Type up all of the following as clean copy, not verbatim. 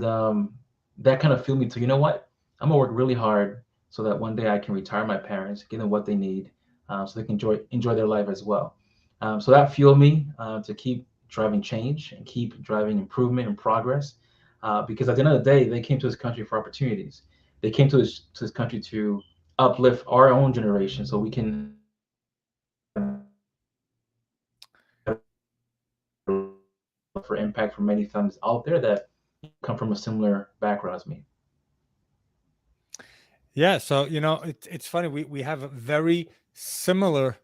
And that kind of fueled me to, you know what, I'm gonna work really hard so that one day I can retire my parents, give them what they need, so they can enjoy their life as well. So that fueled me to keep driving change and keep driving improvement and progress. Because at the end of the day, they came to this country for opportunities. They came to this country to uplift our own generation, so we can have for impact for many families out there that come from a similar background as me. Yeah, so it's funny. We have a very similar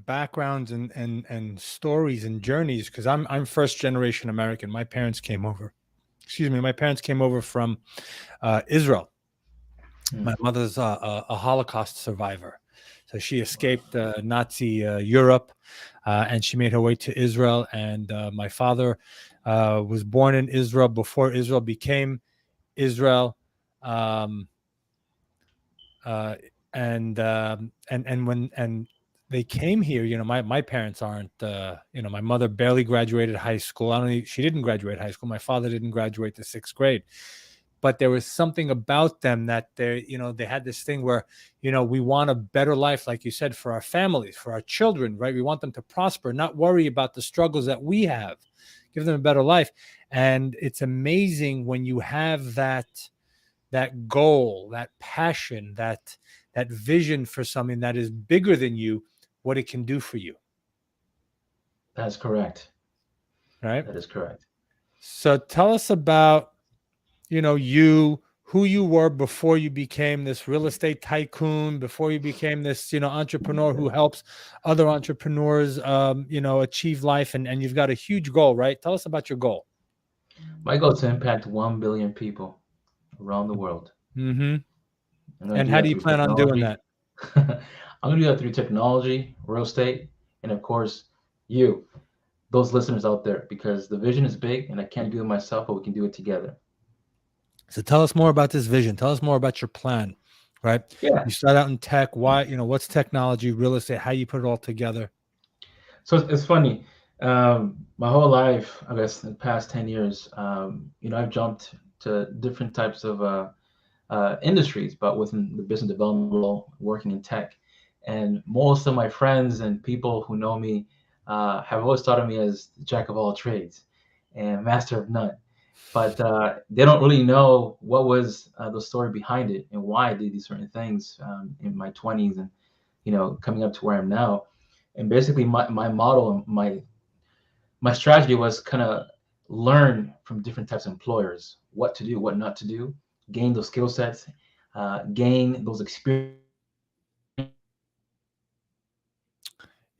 backgrounds and stories and journeys, because I'm first generation American. My parents came over. Excuse me, my parents came over from Israel. Mm. My mother's a Holocaust survivor, so she escaped Nazi Europe, and she made her way to Israel. And my father was born in Israel before Israel became Israel. Um, uh, and when they came here, my parents aren't. My mother barely graduated high school. I don't. She didn't graduate high school. My father didn't graduate the sixth grade. But there was something about them that they had this thing where, we want a better life, like you said, for our families, for our children, right? We want them to prosper, not worry about the struggles that we have, give them a better life. And it's amazing when you have that goal, that passion, that vision for something that is bigger than you, what it can do for you, That's correct. right? That is correct. So tell us about, you, who you were before you became this real estate tycoon, before you became this, entrepreneur who helps other entrepreneurs, achieve life, and you've got a huge goal, right? Tell us about your goal. My goal is to impact 1 billion people around the world. Mm-hmm. I'm going to And do how do that you through plan on doing technology. that? I'm going to do that through technology, real estate, and of course, you, those listeners out there, because the vision is big and I can't do it myself, but we can do it together. So tell us more about this vision. Tell us more about your plan, right? Yeah. You start out in tech. Why, what's technology, real estate, how you put it all together? So it's funny. My whole life, I guess, in the past 10 years, I've jumped to different types of industries, but within the business development role, working in tech. And most of my friends and people who know me have always thought of me as the jack of all trades and master of none. But they don't really know what was the story behind it and why I did these certain things in my 20s and coming up to where I'm now. And basically, my model, my strategy was kind of learn from different types of employers what to do, what not to do, gain those skill sets, gain those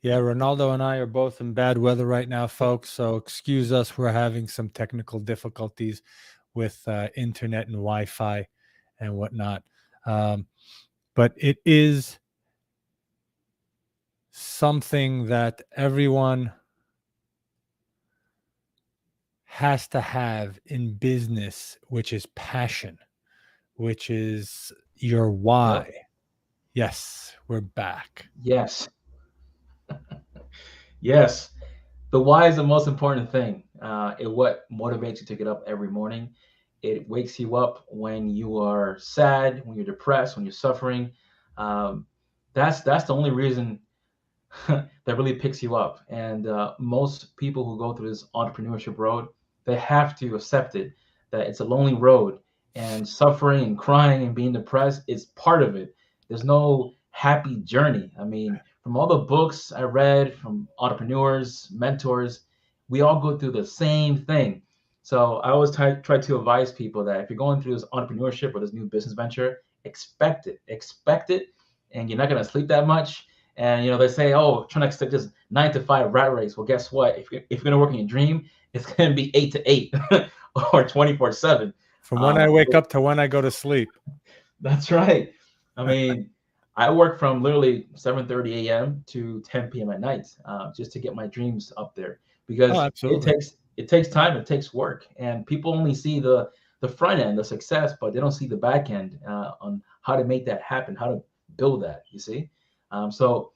Yeah, Ronaldo and I are both in bad weather right now, folks. So excuse us. We're having some technical difficulties with internet and Wi-Fi and whatnot. Um, but it is something that everyone has to have in business, which is passion, which is your Yep. why. Yes, we're back. Yes. Yes. The why is the most important thing. It what motivates you to get up every morning. It wakes you up when you are sad, when you're depressed, when you're suffering. Um, that's the only reason that really picks you up. And most people who go through this entrepreneurship road, they have to accept it that it's a lonely road, and suffering and crying and being depressed is part of it. There's no happy journey. I mean, from all the books I read from entrepreneurs, mentors, we all go through the same thing. So I always try to advise people that if you're going through this entrepreneurship or this new business venture, expect it, and you're not going to sleep that much. And they say, oh, trying to stick this 9 to 5 rat race. Well, guess what? If you're gonna work in your dream, it's gonna be 8 to 8 or 24/7. From when I wake So up to when I go to sleep. that's right. I mean, I work from literally 7:30 a.m. to 10 p.m. at night, just to get my dreams up there, Oh, because it absolutely. takes it takes time, it takes work, and people only see the front end, the success, but they don't see the back end on how to make that happen, how to build that. You see, so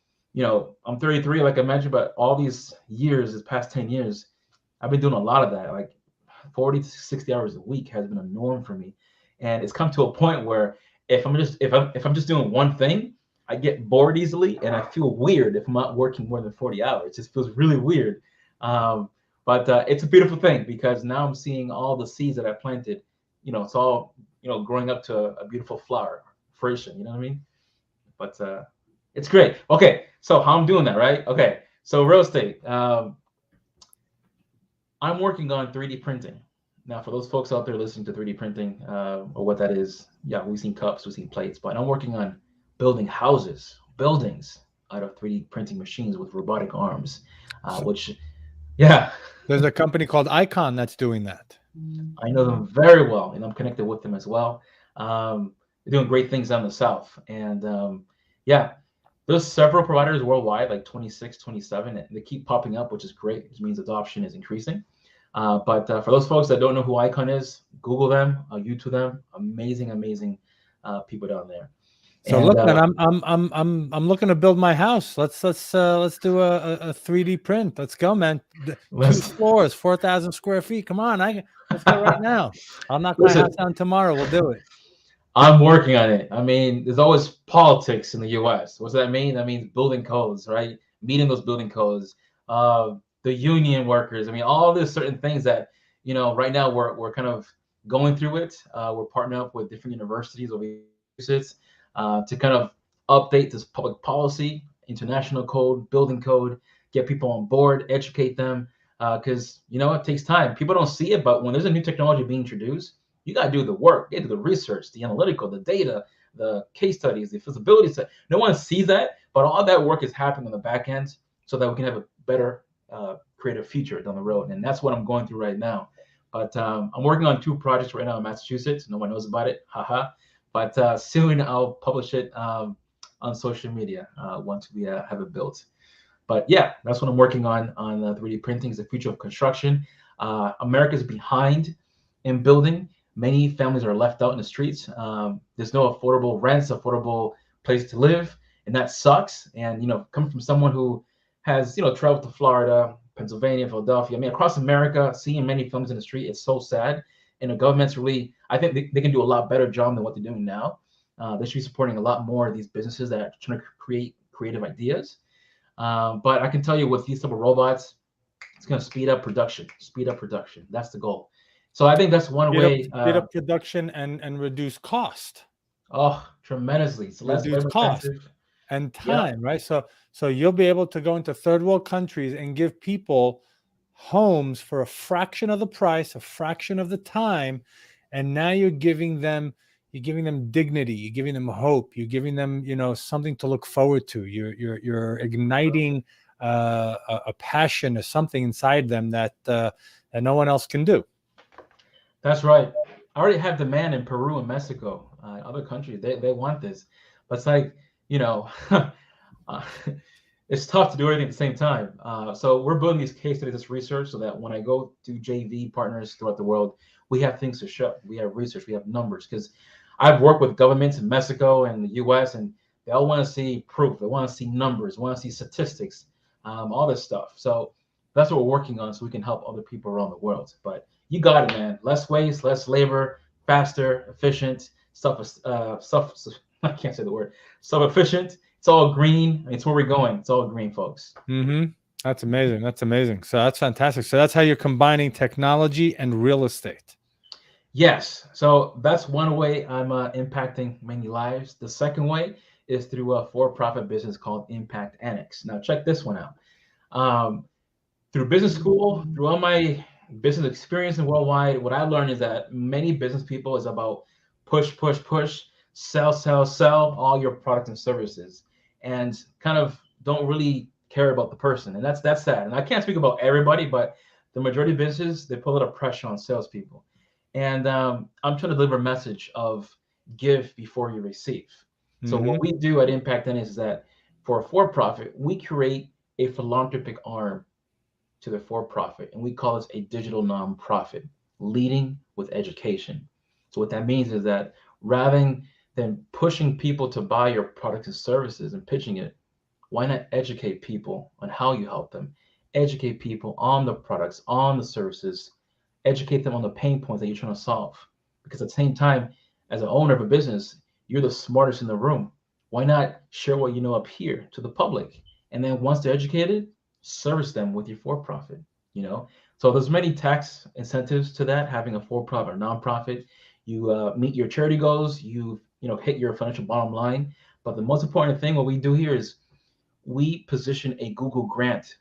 I'm 33, like I mentioned, but all these years, this past 10 years, I've been doing a lot of that. Like 40 to 60 hours a week has been a norm for me. And it's come to a point where if I'm just doing one thing, I get bored easily and I feel weird if I'm not working more than 40 hours. It just feels really weird. But it's a beautiful thing because now I'm seeing all the seeds that I planted. It's all growing up to a beautiful flower, fruition. You know what I mean? But it's great. Okay, so how I'm doing that, right? Okay, so real estate. I'm working on 3D printing. Now, for those folks out there listening to 3D printing or what that is, yeah, we've seen cups, we've seen plates, but I'm working on building houses, buildings out of 3D printing machines with robotic arms, So which, yeah, there's a company called Icon that's doing that. I know them very well, and I'm connected with them as well. They're doing great things down the South. And yeah, there's several providers worldwide, like 26, 27, and they keep popping up, which is great, which means adoption is increasing. But for those folks that don't know who Icon is, Google them, YouTube them. Amazing, amazing people down there. So And look, man, I'm looking to build my house. Let's do a 3D print. Let's go, man. Two let's floors, 4,000 square feet. Come on, let's go right now. I'll knock my house listen. down tomorrow. We'll do it. I'm working on it. I mean, there's always politics in the U.S. What's that mean? That means building codes, right? Meeting those building codes. The union workers. I mean, all these certain things that right now we're kind of going through it. We're partnering up with different universities over Massachusetts to kind of update this public policy, international code, building code, get people on board, educate them, because it takes time. People don't see it, but when there's a new technology being introduced, you got to do the work, you got to do the research, the analytical, the data, the case studies, the feasibility study. No one sees that, but all that work is happening on the back end so that we can have a better creative future down the road. And that's what I'm going through right now. But I'm working on 2 projects right now in Massachusetts. No one knows about it. Haha. But soon I'll publish it on social media once we have it built. But yeah, that's what I'm working on 3D printing is the future of construction. America's behind in building. Many families are left out in the streets. There's no affordable rents, affordable place to live, and that sucks. And coming from someone who has traveled to Florida, Pennsylvania, Philadelphia, I mean across America, seeing many families in the street, it's so sad. And the government's really, I think they can do a lot better job than what they're doing now. They should be supporting a lot more of these businesses that are trying to create creative ideas. But I can tell you with these type of robots, it's going to speed up production. Speed up production. That's the goal. So I think that's one way. Speed up production and reduce cost. Oh, tremendously. It's less Reduce labor cost intensive. and Yeah, time, right? So you'll be able to go into third world countries and give people homes for a fraction of the price, a fraction of the time, and now you're giving them dignity, you're giving them hope, you're giving them something to look forward to. You're igniting a passion or something inside them that no one else can do. that's right. I already have demand in Peru and Mexico, other countries. They want this, but it's like uh, it's tough to do everything at the same time. So we're building these case studies, this research, so that when I go to JV partners throughout the world, we have things to show. We have research, we have numbers. Because I've worked with governments in Mexico and the U.S., and they all want to see proof. They want to see numbers, want to see statistics, all this stuff. So that's what we're working on, so we can help other people around the world. But you got it, man. Less waste, less labor, faster, efficient, I can't say the word. Self-efficient. It's all green. It's where we're going. It's all green, folks. Mm-hmm. That's amazing. That's amazing. So that's fantastic. So that's how you're combining technology and real estate. Yes. So that's one way I'm impacting many lives. The second way is through a for-profit business called Impact Annex. Now, check this one out. Um, through business school, through all my business experience and worldwide, what I learned is that many business people is about push, push, push, sell, sell, sell all your products and services, and kind of don't really care about the person. And that's sad. And I can't speak about everybody, but the majority of businesses, they put a lot of pressure on salespeople. And I'm trying to deliver a message of give before you receive. So Mm-hmm. what we do at Impact N is that for a for-profit, we create a philanthropic arm to the for-profit, and we call this a digital nonprofit, leading with education. So what that means is that rather than pushing people to buy your products and services and pitching it, why not educate people on how you help them? Educate people on the products, on the services, educate them on the pain points that you're trying to solve. Because at the same time, as an owner of a business, you're the smartest in the room. Why not share what you know up here to the public? And then once they're educated, service them with your for-profit, you know? So there's many tax incentives to that, having a for-profit or nonprofit. You meet your charity goals, hit your financial bottom line. But the most important thing, what we do here is we position a Google grant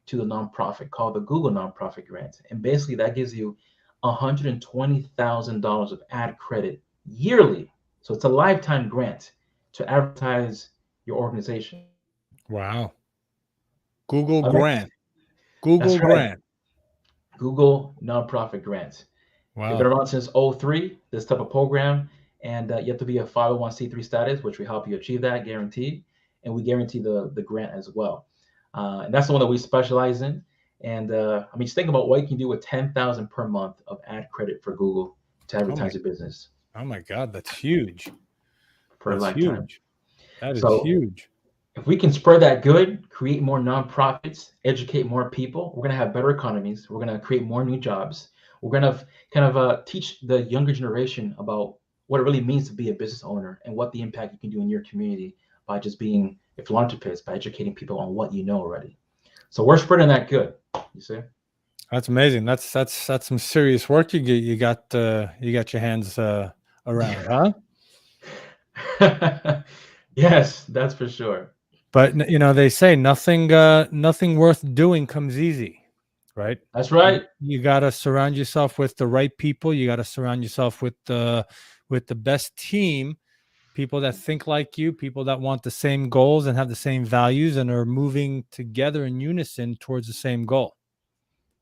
to the nonprofit called the Google Nonprofit Grant. And basically, that gives you $120,000 of ad credit yearly. So it's a lifetime grant to advertise your organization. Wow. Google Amazing. Grant. Google That's right. Grant. Google Nonprofit Grant. They've been Wow. around since '03, this type of program. And you have to be a 501c3 status, which we help you achieve that, guaranteed. And we guarantee the grant as well. And that's the one that we specialize in. And I mean, just think about what you can do with 10,000 per month of ad credit for Google to Oh my advertise your business oh my God, that's huge. for a That's lifetime. huge. That is So huge. if we can spread that good, create more nonprofits, educate more people, we're going to have better economies. We're going to create more new jobs. We're going to kind of teach the younger generation about what it really means to be a business owner and what the impact you can do in your community by just being a philanthropist, by educating people on what you know already. So we're spreading that good. You see? That's amazing. That's some serious work you got your hands around, huh? Yes, that's for sure. But they say nothing worth doing comes easy, right? That's You, right. you got to surround yourself with the right people. You got to surround yourself with the best team, people that think like you, people that want the same goals and have the same values and are moving together in unison towards the same goal.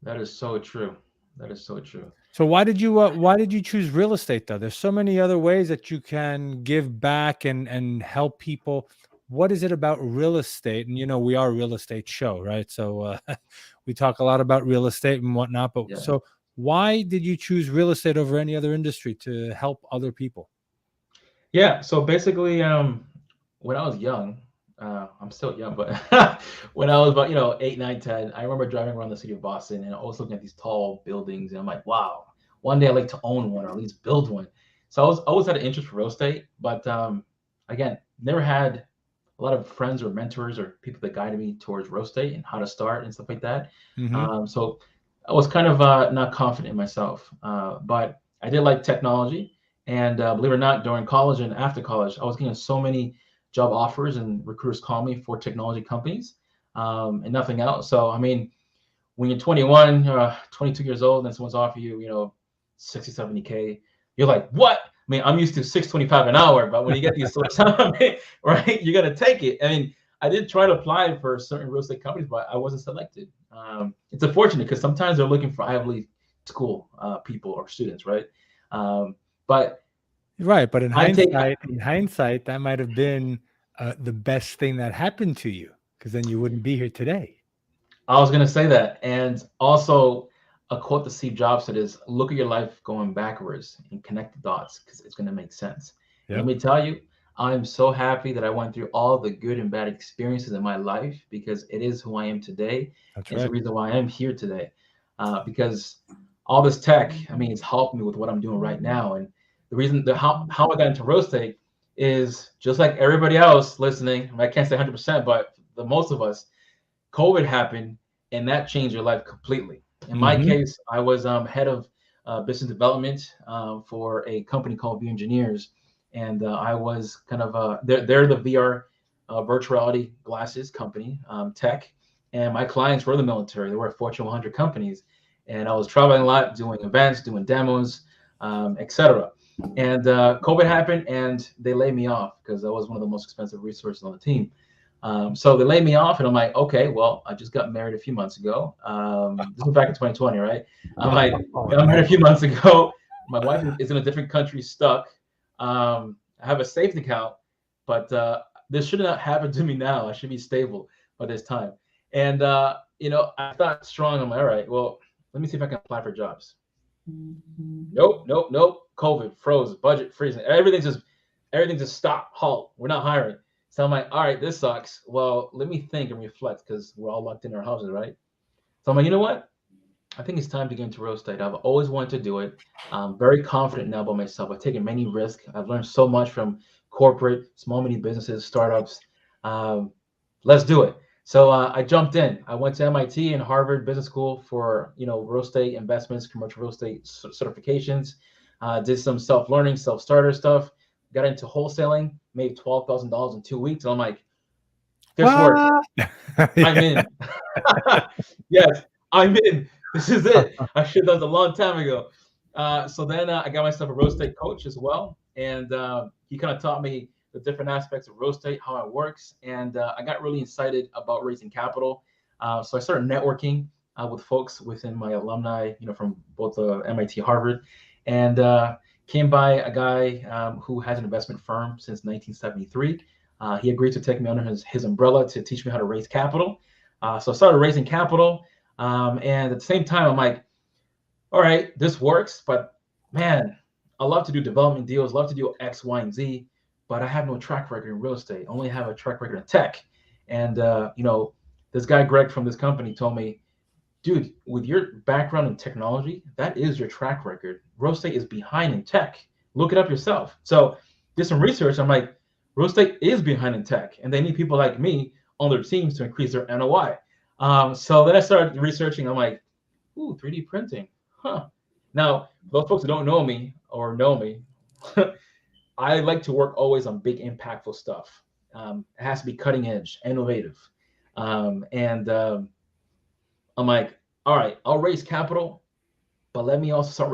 That is so true. That is so true. So why did you choose real estate though? There's so many other ways that you can give back and help people. What is it about real estate? And we are a real estate show, right? So we talk a lot about real estate and whatnot. But Yeah. so why did you choose real estate over any other industry to help other people? Yeah. So basically, when I was young, I'm still young, but when I was about, 8, 9, 10, I remember driving around the city of Boston and I was looking at these tall buildings and I'm like, wow, one day I'd like to own one or at least build one. So I always had an interest for real estate, but again, never had a lot of friends or mentors or people that guided me towards real estate and how to start and stuff like that. Hmm. So I was kind of not confident in myself, but I did like technology. And believe it or not, during college and after college, I was getting so many job offers and recruiters call me for technology companies and nothing else. So, I mean, when you're 21, 22 years old, and someone's offering you, 60, 70K, you're like, what? I mean, I'm used to 625 an hour, but when you get these sort of right, you're gonna take it. I mean, I did try to apply for certain real estate companies, but I wasn't selected. It's unfortunate because sometimes they're looking for Ivy League school people or students, right? But Right, but in I take hindsight, that might have been the best thing that happened to you, because then you wouldn't be here today. I was gonna say that, and also a quote that Steve Jobs said is, "Look at your life going backwards and connect the dots because it's gonna make sense." And let Yep, me tell you, I'm so happy that I went through all the good and bad experiences in my life because it is who I am today. that's And it's the right. reason why I am here today. Because all this tech, I mean, it's helped me with what I'm doing right now. And the reason that how I got into real estate is just like everybody else listening. I can't say 100%, but the most of us COVID happened, and that changed your life completely. In my Hmm. case, I was head of business development for a company called View Engineers, and I was kind of they're the VR virtual reality glasses company, tech, and my clients were the military. They were Fortune 100 companies, and I was traveling a lot, doing events, doing demos, etc. And COVID happened, and they laid me off because I was one of the most expensive resources on the team. So they laid me off, and I'm like, okay, well, I just got married a few months ago. This was back in 2020, right? I'm like, Oh got married a no. few months ago. My wife is in a different country, stuck. I have a safety account, but this should not happen to me now. I should be stable by this time. And I thought strong. I'm like, all right, well, let me see if I can apply for jobs. Nope, nope, nope. COVID froze, budget freezing. Everything's just stop, halt. We're not hiring. So I'm like, all right, this sucks. Well, let me think and reflect because we're all locked in our houses, right? So I'm like, you know what? I think it's time to get into real estate. I've always wanted to do it. I'm very confident now about myself. I've taken many risks. I've learned so much from corporate, small, mini businesses, startups. Um, let's do it. So I jumped in. I went to MIT and Harvard Business School for real estate investments, commercial real estate certifications. Did some self learning, self starter stuff. Got into wholesaling. Made $12,000 in 2 weeks. And I'm like, this works. What? I'm Yeah. in. Yes, I'm in. This is it. I should have done this a long time ago. So then I got myself a real estate coach as well, and he kind of taught me the different aspects of real estate, how it works, and I got really excited about raising capital. So I started networking with folks within my alumni, from both MIT, Harvard, and came by a guy who has an investment firm since 1973. He agreed to take me under his umbrella to teach me how to raise capital. So I started raising capital. And at the same time, I'm like, all right, this works, but man, I love to do development deals, love to do X, Y, and Z, but I have no track record in real estate. I only have a track record in tech. And, this guy, Greg, from this company told me, dude, with your background in technology, that is your track record. Real estate is behind in tech. Look it up yourself. So did some research. I'm like, real estate is behind in tech, and they need people like me on their teams to increase their NOI. So then I started researching. I'm like, ooh, 3D printing, huh? Now, those folks who don't know me or know me, I like to work always on big, impactful stuff. It has to be cutting edge, innovative, and I'm like, all right, I'll raise capital, but let me also start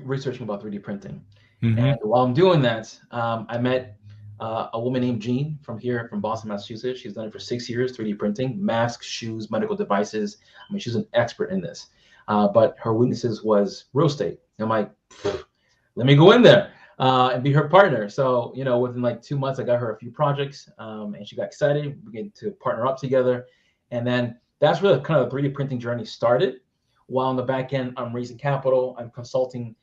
researching about 3D printing. Hmm. And while I'm doing that, I met a woman named Jean from Boston, Massachusetts. She's done it for 6 years, 3D printing, masks, shoes, medical devices. I mean, she's an expert in this. But her weaknesses was real estate. And I'm like, let me go in there and be her partner. So, within like 2 months, I got her a few projects, and she got excited. We began to partner up together. And then that's where the kind of the 3D printing journey started. While on the back end, I'm raising capital, I'm consulting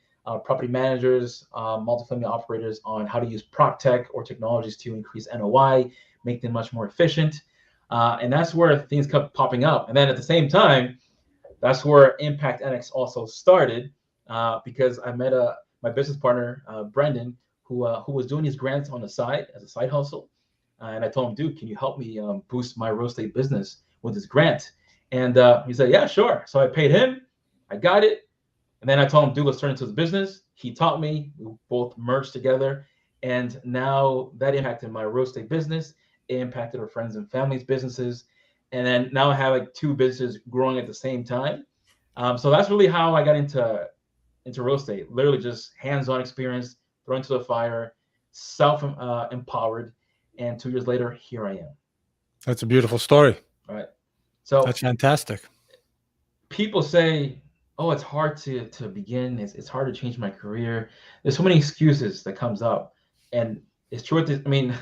property managers, multifamily operators on how to use prop tech or technologies to increase NOI, make them much more efficient. And that's where things kept popping up. And then at the same time, that's where Impact also started, because I met my business partner, Brendan, who was doing his grants on the side as a side hustle. And I told him, dude, can you help me boost my real estate business with this grant? And he said, yeah, sure. So I paid him, I got it. And then I told him, dude, let's turn it into his business. He taught me, we both merged together. And now that impacted my real estate business. It impacted our friends and families' businesses. And then now I have like two businesses growing at the same time. So that's really how I got into real estate. Literally just hands-on experience, thrown into the fire, self empowered, and 2 years later, here I am. That's a beautiful story. All right. So That's fantastic. people say, "Oh, it's hard to begin. It's hard to change my career." There's so many excuses that comes up, and it's true. I mean,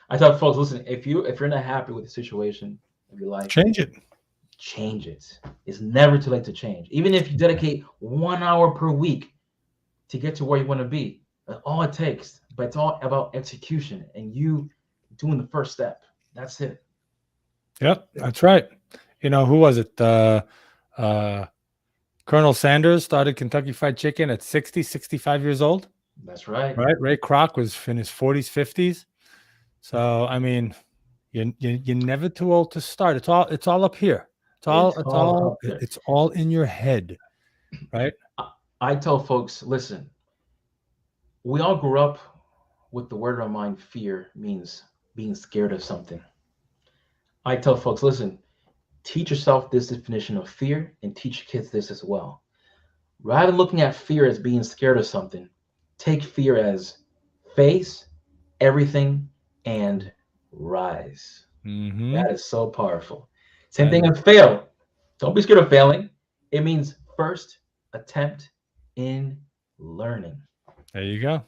I tell folks, listen, if you're not happy with the situation of your life, Change it. change it. It's never too late to change. Even if you dedicate 1 hour per week to get to where you want to be, that's all it takes. But it's all about execution and you doing the first step. That's it. Yep, that's right. Who was it? Colonel Sanders started Kentucky Fried Chicken at 60, 65 years old. That's right. Right. Ray Kroc was in his 40s, 50s. So, I mean, you're never too old to start. It's all up here. It's all in your head. Right. I tell folks, listen, we all grew up with the word on my mind, fear means being scared of something. I tell folks, listen, teach yourself this definition of fear and teach kids this as well. Rather than looking at fear as being scared of something, take fear as face everything and rise. Mm-hmm. That is so powerful. Same thing as fail. Don't be scared of failing. It means first attempt in learning. There you go.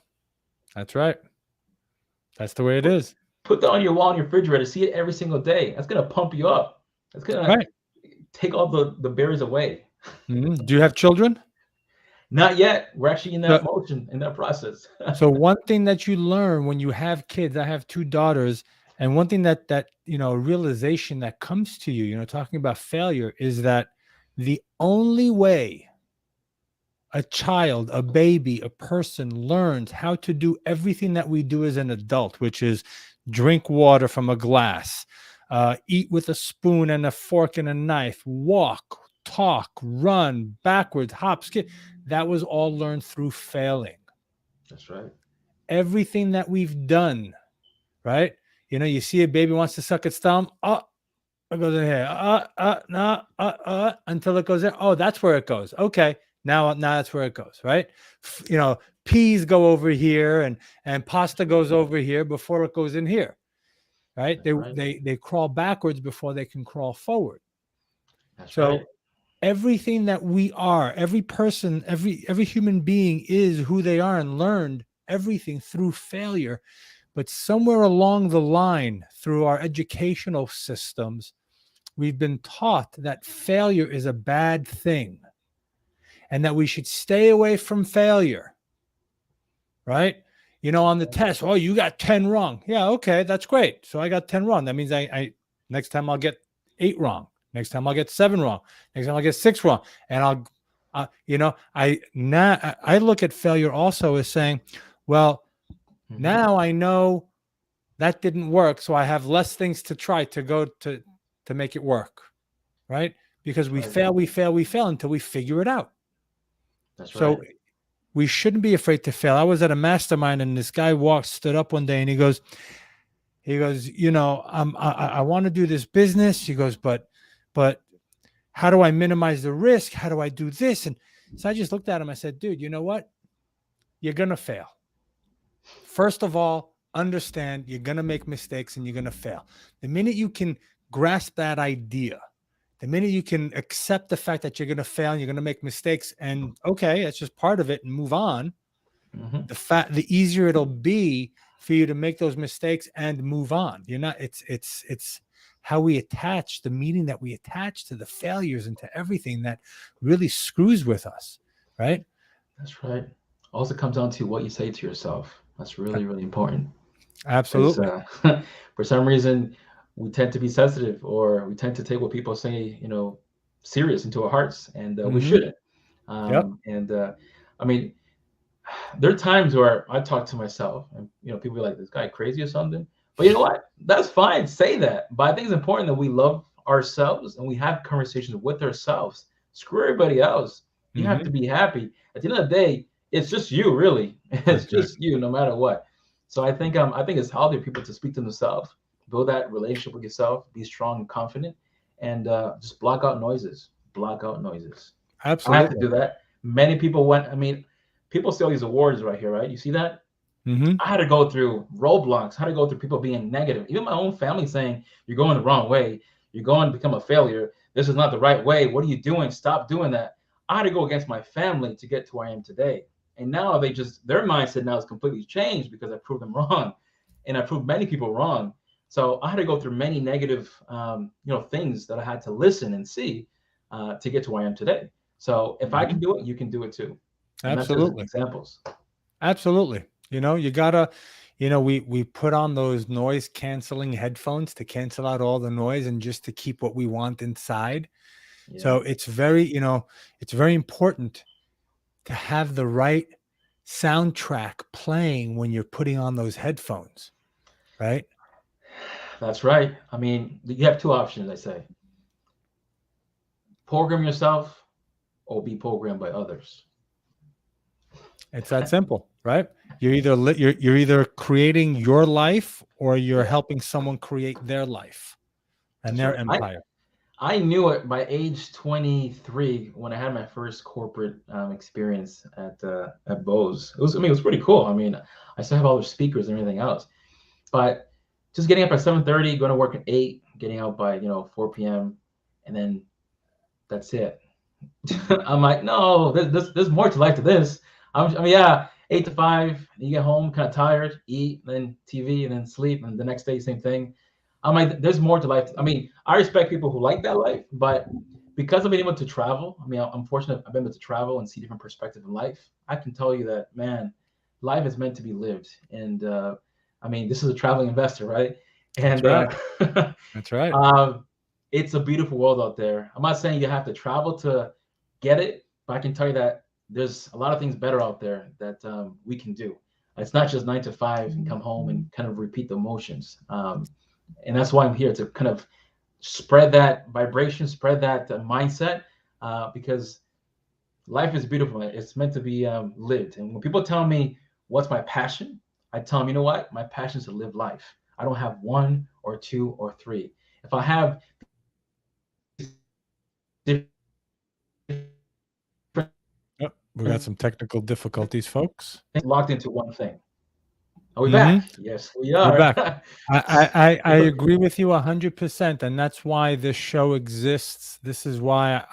That's right. That's the way it is. Put that on your wall in your refrigerator. See it every single day. That's going to pump you up. That's going to take all the barriers away. Mm-hmm. Do you have children? Not yet. We're actually in that motion, in that process. So one thing that you learn when you have kids, I have two daughters, and one thing that realization that comes to you, talking about failure, is that the only way a child, a baby, a person learns how to do everything that we do as an adult, which is drink water from a glass, eat with a spoon and a fork and a knife, walk, talk, run, backwards, hop, skip. That was all learned through failing. That's right. Everything that we've done, right? You see a baby wants to suck its thumb. Oh, it goes in here. No, until it goes in. Oh, that's where it goes. Okay. Now that's where it goes, right? Peas go over here and pasta goes over here before it goes in here, right? That's They right. they they crawl backwards before they can crawl forward. That's right. So everything that we are, every person, every human being is who they are and learned everything through failure. But somewhere along the line, through our educational systems, we've been taught that failure is a bad thing and that we should stay away from failure, right? On the test, oh, you got 10 wrong. Yeah, okay, that's great. So I got 10 wrong. That means I next time I'll get 8 wrong. Next time I'll get 7 wrong. Next time I'll get 6 wrong. And I look at failure also as saying, well, now I know that didn't work, so I have less things to try to make it work, right? Because we fail until we figure it out. That's So right. we shouldn't be afraid to fail. I was at a mastermind, and this guy stood up one day, and he goes, I want to do this business. He goes, but how do I minimize the risk? How do I do this? And so I just looked at him. I said, dude, you know what? You're going to fail. First of all, understand you're going to make mistakes and you're going to fail. The minute you can grasp that idea, the minute you can accept the fact that you're going to fail and you're going to make mistakes, and okay, that's just part of it, and move on, the easier it'll be for you to make those mistakes and move on. It's how we attach the meaning that we attach to the failures and to everything that really screws with us, right? That's right. Also comes down to what you say to yourself. That's really, really important. Because Absolutely. for some reason, we tend to be sensitive, or we tend to take what people say, serious into our hearts, and we Mm-hmm. shouldn't. Yep. And I mean, there are times where I talk to myself, and people be like, "This guy crazy or something." But you know what? That's fine. Say that. But I think it's important that we love ourselves and we have conversations with ourselves. Screw everybody else. You have Mm-hmm. to be happy. At the end of the day, it's just you, really. It's That's right. just you, no matter what. So I think it's healthy for people to speak to themselves, build that relationship with yourself, be strong and confident, and just block out noises. Block out noises. I have to Absolutely. do that. Many people went. I mean, people see all these awards right here, right? You see that? Mm-hmm. I had to go through roadblocks. I had to go through people being negative. Even my own family saying, "You're going the wrong way. You're going to become a failure. This is not the right way. What are you doing? Stop doing that." I had to go against my family to get to where I am today. And now their mindset now is completely changed because I proved them wrong, and I proved many people wrong. So I had to go through many negative, things that I had to listen and see to get to where I am today. So if I Mm-hmm. can do it, you can do it too. And that's just Absolutely. examples. Absolutely. You gotta, we put on those noise canceling headphones to cancel out all the noise and just to keep what we want inside. Yeah. So it's very important to have the right soundtrack playing when you're putting on those headphones, right? That's right. I mean, you have two options, I say. Program yourself or be programmed by others. It's that simple, right? You're either creating your life or you're Yeah, helping someone create their life and that's their right. empire. I knew it by age 23 when I had my first corporate experience at Bose. It was pretty cool. I mean, I still have all the speakers and everything else, but just getting up at 7:30, going to work at 8, getting out by 4 p.m., and then that's it. I'm like, no, there's more to life to this. Yeah, 8 to 5. You get home kind of tired, eat, then TV, and then sleep, and the next day same thing. I'm like, there's more to life. I mean, I respect people who like that life, but because I've been able to travel, I mean, I'm fortunate I've been able to travel and see different perspectives in life. I can tell you that, man, life is meant to be lived, and I mean, this is a traveling investor, right? That's And right. That's right. um, it's a beautiful world out there. I'm not saying you have to travel to get it, but I can tell you that there's a lot of things better out there that we can do. It's not just 9 to 5 and come home and kind of repeat the motions. And that's why I'm here to kind of spread that vibration, spread that mindset, because life is beautiful. It's meant to be lived. And when people tell me what's my passion, I tell them, you know what? My passion is to live life. I don't have one or two or three. If I have Yep, we got some technical difficulties, folks. locked into one thing. Are we Mm-hmm. back? Yes, we We're are. back. I agree with you 100%, and that's why this show exists. This is why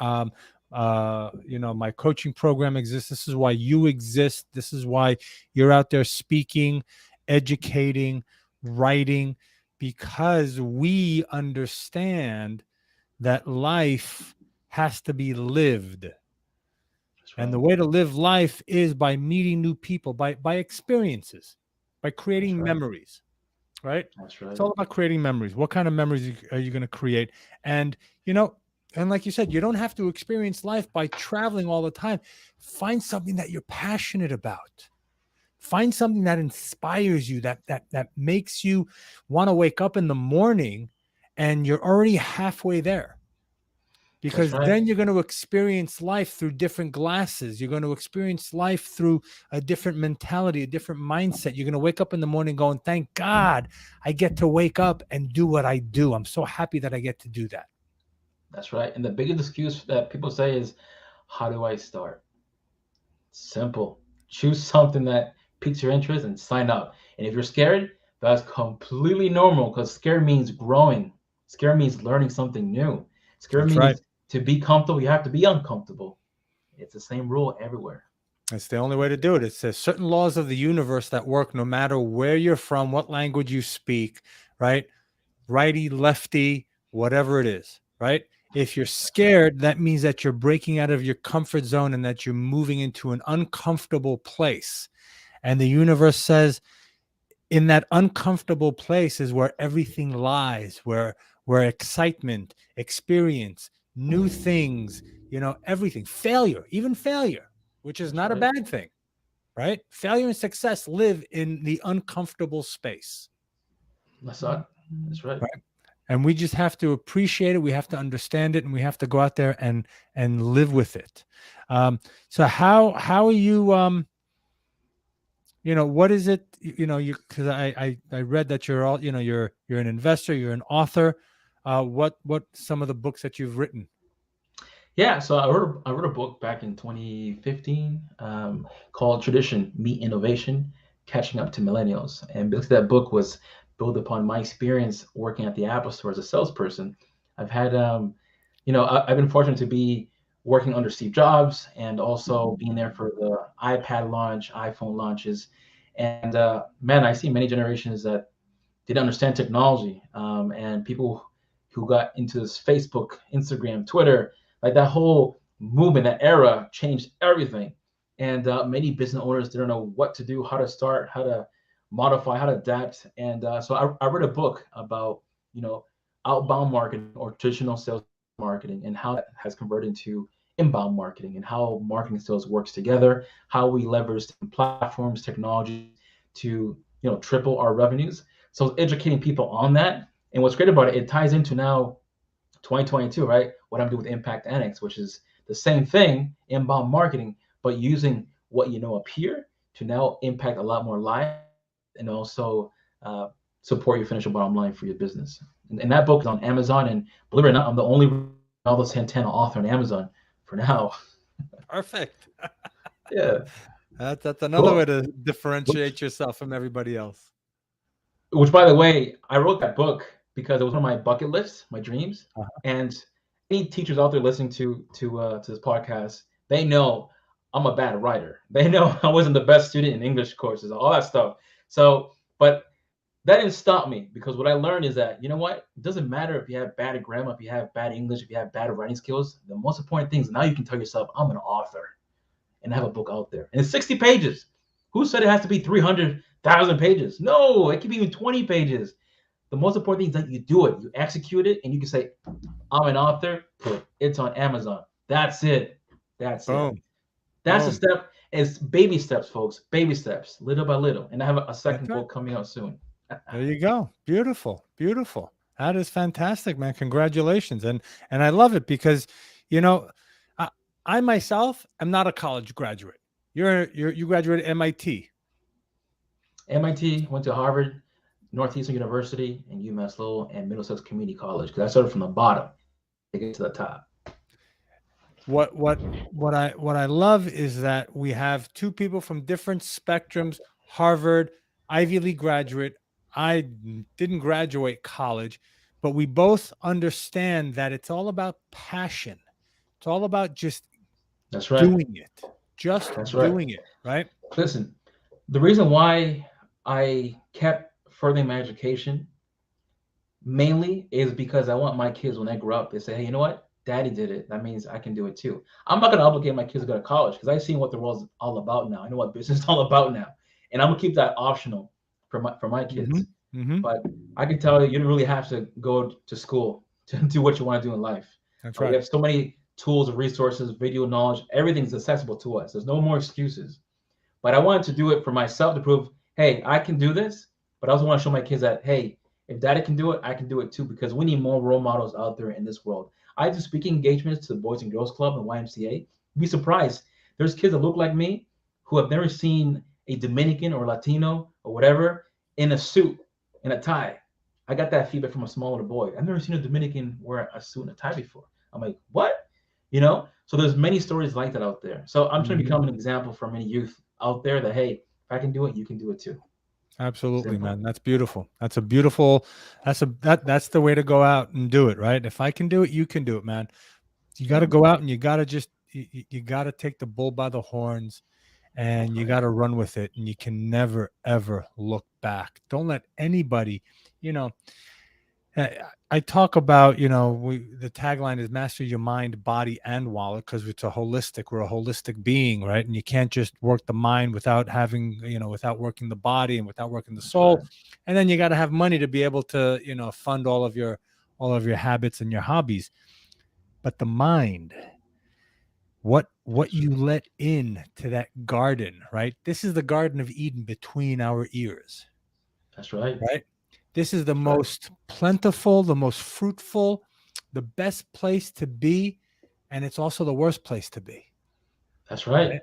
my coaching program exists. This is why you exist. This is why you're out there speaking, educating, writing, because we understand that life has to be lived. And the way to live life is by meeting new people, by experiences, by creating memories. Right? That's right. It's all about creating memories. What kind of memories are you going to create? And, and like you said, you don't have to experience life by traveling all the time. Find something that you're passionate about. Find something that inspires you, that makes you want to wake up in the morning and you're already halfway there. Because then you're going to experience life through different glasses. You're going to experience life through a different mentality, a different mindset. You're going to wake up in the morning going, thank God I get to wake up and do what I do. I'm so happy that I get to do that. That's right. And the biggest excuse that people say is, how do I start? Simple. Choose something that piques your interest and sign up. And if you're scared, that's completely normal, because scared means growing. Scared means learning something new. Scared That's means right. to be comfortable, you have to be uncomfortable. It's the same rule everywhere. It's the only way to do it. It says certain laws of the universe that work no matter where you're from, what language you speak, right? Righty, lefty, whatever it is, right? If you're scared, that means that you're breaking out of your comfort zone and that you're moving into an uncomfortable place. And the universe says, in that uncomfortable place is where everything lies, where excitement, experience, new things, everything, failure, even failure, which is not a bad thing, right? Failure and success live in the uncomfortable space. That's right. That's right. And we just have to appreciate it. We have to understand it, and we have to go out there and live with it. So how are you? What is it? You, because I read that you're all, you're an investor, you're an author. What some of the books that you've written? Yeah, so I wrote a book back in 2015, called Tradition Meet Innovation: Catching Up to Millennials. And because that book was built upon my experience working at the Apple Store as a salesperson. I've had, I've been fortunate to be working under Steve Jobs and also being there for the iPad launch, iPhone launches. And man, I see many generations that didn't understand technology, and people who got into this Facebook, Instagram, Twitter, like that whole movement, that era changed everything. And many business owners didn't know what to do, how to start, how to modify, how to adapt. And so I wrote a book about, outbound marketing or traditional sales marketing, and how that has converted into inbound marketing, and how marketing sales works together, how we leverage platforms, technology to, triple our revenues. So educating people on that. And what's great about it, it ties into now 2022, right? What I'm doing with Impact Annex, which is the same thing, inbound marketing, but using what you know up here to now impact a lot more lives, and also support your financial bottom line for your business. And that book is on Amazon. And believe it or not, I'm the only Reynaldo Santana author on Amazon for now. Perfect. Yeah. That's another way to differentiate yourself from everybody else. Which, by the way, I wrote that book because it was on my bucket list, my dreams. And any teachers out there listening to this podcast, they know I'm a bad writer. They know I wasn't the best student in English courses, all that stuff. So, but that didn't stop me, because what I learned is that, you know what? It doesn't matter if you have bad grammar, if you have bad English, if you have bad writing skills. The most important thing is now you can tell yourself, I'm an author, and have a book out there. And it's 60 pages. Who said it has to be 300,000 pages? No, it can be even 20 pages. The most important thing is that you do it, you execute it, and you can say, I'm an author. It's on Amazon. That's it. That's Boom. it. That's the Boom. step. It's baby steps, folks. Baby steps, little by little. And I have a That's second right. book coming out soon. There you go. Beautiful. Beautiful. That is fantastic, man. Congratulations. And I love it because, you know, I, I myself am not a college graduate. You graduated MIT. MIT, went to Harvard, Northeastern University, and UMass Lowell, and Middlesex Community College. Because I started from the bottom to get to the top. What what what I love is that we have two people from different spectrums. Harvard, Ivy League graduate. I didn't graduate college, but we both understand that it's all about passion. It's all about just That's right. doing it. Just That's right. doing it, right? Listen, the reason why I kept furthering my education mainly is because I want my kids when they grow up, they say, hey, you know what? Daddy did it. That means I can do it too. I'm not going to obligate my kids to go to college because I've seen what the world's all about now. I know what business is all about now. And I'm going to keep that optional for my Mm-hmm. kids. Mm-hmm. But I can tell you, you don't really have to go to school to do what you want to do in life. That's We right. have so many tools and resources, video knowledge, everything's accessible to us. There's no more excuses. But I wanted to do it for myself to prove, hey, I can do this. But I also want to show my kids that, hey, if daddy can do it, I can do it too, because we need more role models out there in this world. I do speaking engagements to the Boys and Girls Club and YMCA. You'd be surprised. There's kids that look like me who have never seen a Dominican or Latino or whatever in a suit and a tie. I got that feedback from a small little boy. I've never seen a Dominican wear a suit and a tie before. I'm like, what? So there's many stories like that out there. So I'm trying to Mm-hmm. become an example for many youth out there that, hey, if I can do it, you can do it too. Absolutely, Simple. man. That's beautiful. That's a beautiful. That's the way to go out and do it, right? If I can do it, you can do it, man. You got Yeah, to go out and you got to just you got to take the bull by the horns and that's you right. got to run with it, and you can never ever look back. Don't let anybody, you know, I talk about, the tagline is master your mind, body, and wallet, because we're a holistic being, right? And you can't just work the mind without without working the body and without working the That's right. soul. And then you got to have money to be able to, fund all of your habits and your hobbies. But the mind, what That's you right. let in to that garden, right? This is the Garden of Eden between our ears, That's right. right? This is the That's right. most plentiful, the most fruitful, the best place to be, and it's also the worst place to be. That's right.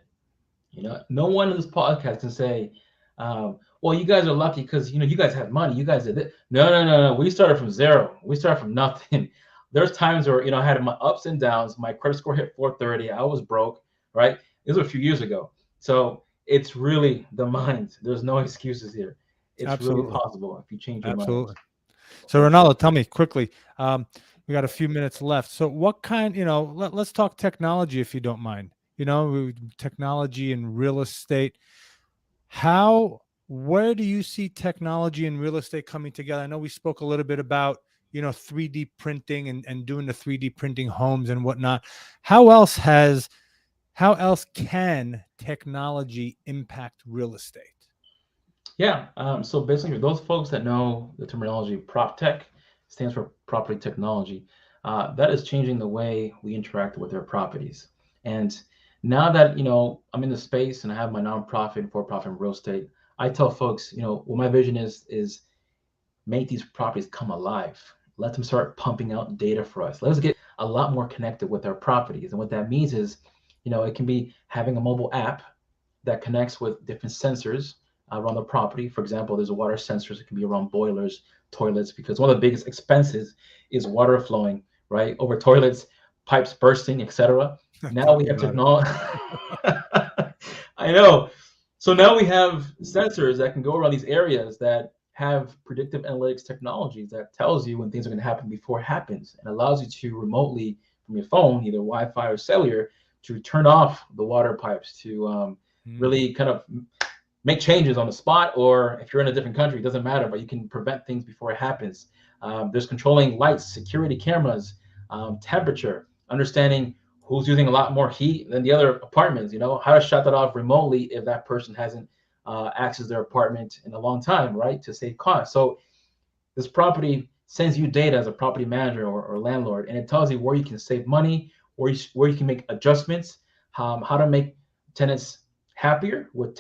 Right? No one in this podcast can say, well, you guys are lucky because you guys have money. You guys did it. No, no, no, no. We started from zero. We started from nothing. There's times where I had my ups and downs. My credit score hit 430. I was broke. Right. This was a few years ago. So it's really the mind. There's no excuses here. It's really Absolutely. possible if you change your mind. Absolutely. So, For sure. Ronaldo, tell me quickly. We got a few minutes left. So, what kind, let's talk technology if you don't mind. Technology and real estate. Where do you see technology and real estate coming together? I know we spoke a little bit about, 3D printing and doing the 3D printing homes and whatnot. How else has, how else can technology impact real estate? Yeah. So basically, those folks that know the terminology prop tech stands for property technology. That is changing the way we interact with our properties. And now that I'm in the space and I have my nonprofit, for-profit real estate, I tell folks, what my vision is make these properties come alive. Let them start pumping out data for us. Let us get a lot more connected with our properties. And what that means is, it can be having a mobile app that connects with different sensors around the property. For example, there's a water sensors that can be around boilers, toilets, because one of the biggest expenses is water flowing, right? Over toilets, pipes bursting, etc. Now Tell we me have about it. technology. I know. So now we have sensors that can go around these areas that have predictive analytics technologies that tells you when things are going to happen before it happens and allows you to remotely from your phone, either Wi-Fi or cellular, to turn off the water pipes to Mm, really kind of make changes on the spot, or if you're in a different country, it doesn't matter, but you can prevent things before it happens. There's controlling lights, security cameras, temperature, understanding who's using a lot more heat than the other apartments, how to shut that off remotely if that person hasn't accessed their apartment in a long time, right, to save costs. So this property sends you data as a property manager or landlord, and it tells you where you can save money, where you can make adjustments, how to make tenants happier with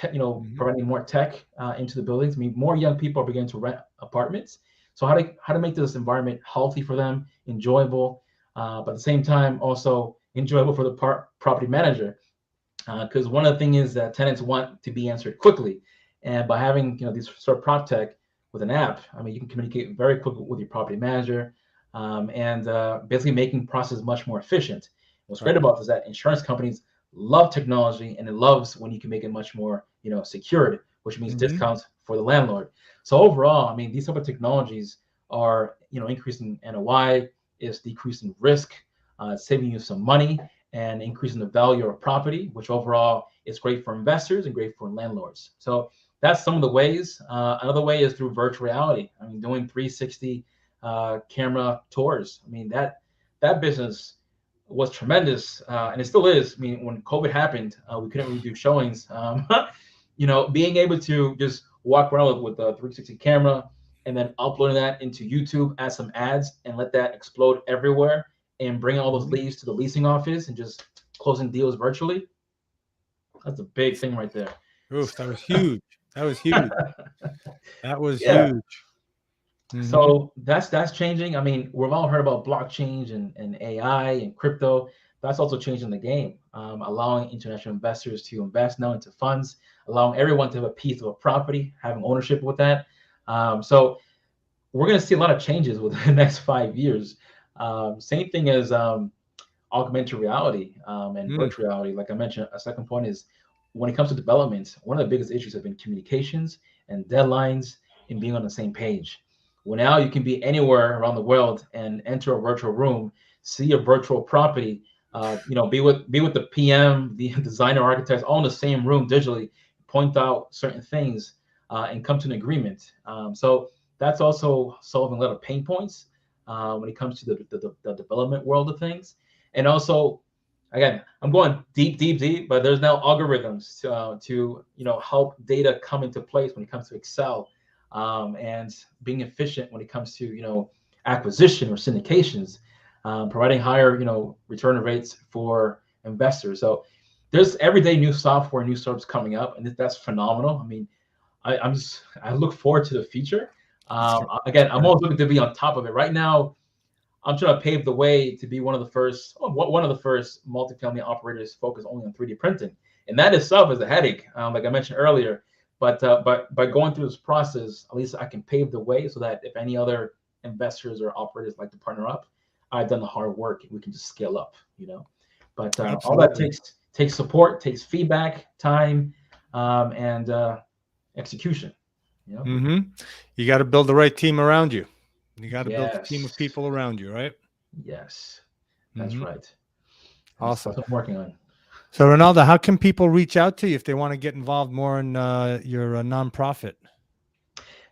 providing more tech into the buildings. I mean, more young people are beginning to rent apartments. So how to make this environment healthy for them, enjoyable, but at the same time also enjoyable for the property manager. Because one of the things is that tenants want to be answered quickly, and by having these sort of prop tech with an app, I mean you can communicate very quickly with your property manager, and basically making process much more efficient. What's great about this is that insurance companies love technology, and it loves when you can make it much more secured, which means discounts for the landlord. So overall, I mean these type of technologies are increasing NOI, is decreasing risk, saving you some money, and increasing the value of a property, which overall is great for investors and great for landlords. So that's some of the ways. Another way is through virtual reality. I mean, doing 360 camera tours. I mean, that business was tremendous, and it still is. I mean, when COVID happened, we couldn't really do showings. Being able to just walk around with a 360 camera and then uploading that into YouTube, add some ads, and let that explode everywhere, and bring all those leads to the leasing office and just closing deals virtually. That's a big thing right there. Oof, that was huge. That was huge. That was Yeah. huge. So that's changing. I mean, we've all heard about blockchain and AI and crypto. That's also changing the game, allowing international investors to invest now into funds, allowing everyone to have a piece of a property, having ownership with that. So we're going to see a lot of changes within the next 5 years. Same thing as augmented reality and virtual reality. Like I mentioned, a second point is when it comes to development, one of the biggest issues have been communications and deadlines and being on the same page. Well, now you can be anywhere around the world and enter a virtual room, see a virtual property, be with the PM, the designer, architects, all in the same room digitally, point out certain things, and come to an agreement. So that's also solving a lot of pain points when it comes to the development world of things. And also, again, I'm going deep, but there's now algorithms to help data come into place when it comes to Excel, and being efficient when it comes to acquisition or syndications, providing higher return rates for investors. So there's everyday new software, new services coming up, and that's phenomenal. I mean, I look forward to the future. Again, I'm always looking to be on top of it. Right now, I'm trying to pave the way to be one of the first multifamily operators focused only on 3D printing, and that itself is a headache, like I mentioned earlier. But by going through this process, at least I can pave the way so that if any other investors or operators like to partner up, I've done the hard work. We can just scale up, But all that takes support, takes feedback, time, and execution. You got to build the right team around you. You got to build a team of people around you, right? Yes, that's right. Awesome. That's what I'm working on. So, Reynaldo, how can people reach out to you if they want to get involved more in your nonprofit?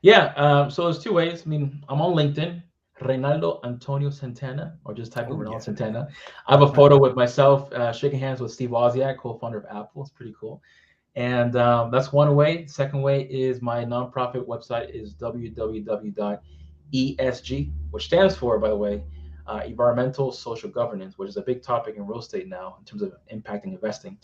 Yeah, so there's two ways. I mean, I'm on LinkedIn, Reynaldo Antonio Santana, or just type in Reynaldo Santana. I have a photo with myself shaking hands with Steve Wozniak, co-founder of Apple. It's pretty cool. And that's one way. The second way is my nonprofit website is www.ESG, which stands for, by the way, environmental social governance, which is a big topic in real estate now in terms of impacting investing.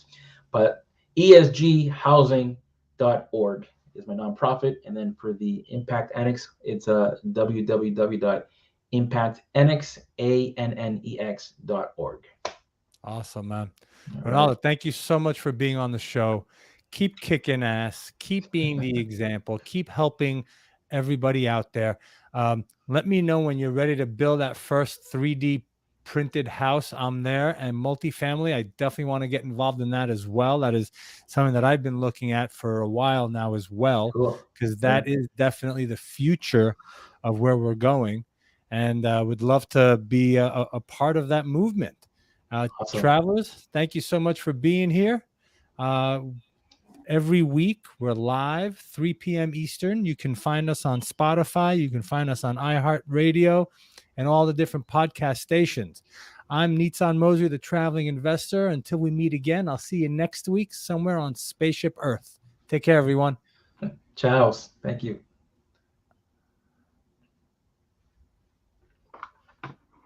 But ESGhousing.org is my nonprofit. And then for the Impact Annex, it's www.impactannex.org. Awesome, man. Reynaldo, thank you so much for being on the show. Keep kicking ass. Keep being the example. Keep helping everybody out there. Let me know when you're ready to build that first 3D printed house. I'm there. And multifamily, I definitely want to get involved in that as well. That is something that I've been looking at for a while now as well, because that is definitely the future of where we're going. And would love to be a part of that movement. Awesome. Travelers, thank you so much for being here. Every week, we're live, 3 p.m. Eastern. You can find us on Spotify. You can find us on iHeartRadio and all the different podcast stations. I'm Nitzan Moser, the traveling investor. Until we meet again, I'll see you next week somewhere on Spaceship Earth. Take care, everyone. Ciao. Thank you.